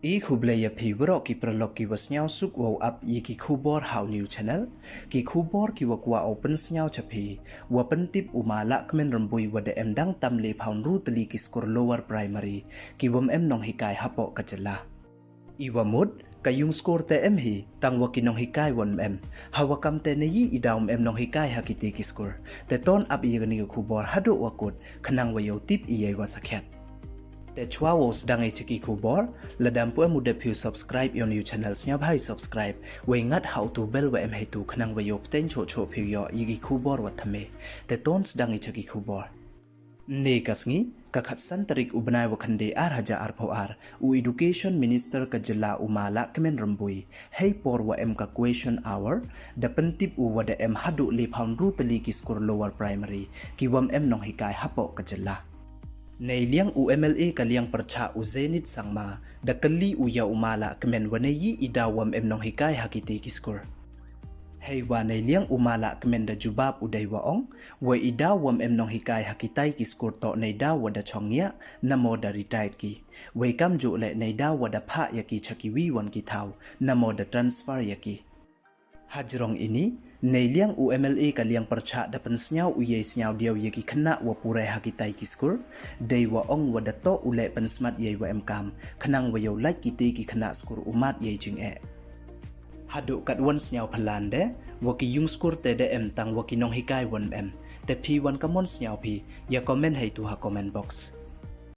E kublaya pi bro ki prolog ki wasnyao suk wow up ye ki kubor how new channel ki kubor ki wakwa open snyao chapi wa pentip umala kmen rambui wada emdang tamle pound ru teli ki skor lower primary ki wam em Nonghikai hapo kajala iwa mud kayung skor te em hi tang wa ki Nonghikai won em hawa kam te ne yi idam em Nonghikai hakiti ki skor te ton up ye gani kubor hado wakut khnang wa yo tip iye wa sakhet te chua wo sedang cheki kubor ladam pu muda piu subscribe yon new channel nya bhai subscribe we ngat how to bell wa em hai tu khnang wa yok ten cho cho piu yo yigi kubor wa thame te ton sedang cheki kubor ne kasngi ka khat san tarik ubnai wa khande ar haja ar pho ar u education minister ka jilla umala kemen rambui hei por wa em ka question hour da pentip u wa da em hadu le phaun ru tali ki skor lower primary ki wam em Nonghikai hapo ka jilla Nei liang UMLA kaliang percha uzenit sangma da kali uya umala kemen waneyi idawam em Nonghikai hakiti kiskur. Hei wa nei liang umala kemen da jubab udai waong wa idawam em Nonghikai hakitai kiskur to nei da wada chongya namo da retired ki. Wei kam ju le nei da wada pha yaki chakiwi wan ki thau namo da transfer yaki. Hajrong ini nei liang UMLA kaliang percha da pensnyau uye snyau diau yeki khynnah wa purai hakitai kiskur dei wa ong wa dato ule pensmat ye wa emkam khnang wa yo like kiti ki khynnah skur umat ye jing e hadu kat wan snyau phalande wa ki yung skur te de em tang wa ki Nonghikai wan em te phi wan kamon snyau phi ya comment hai tu ha comment box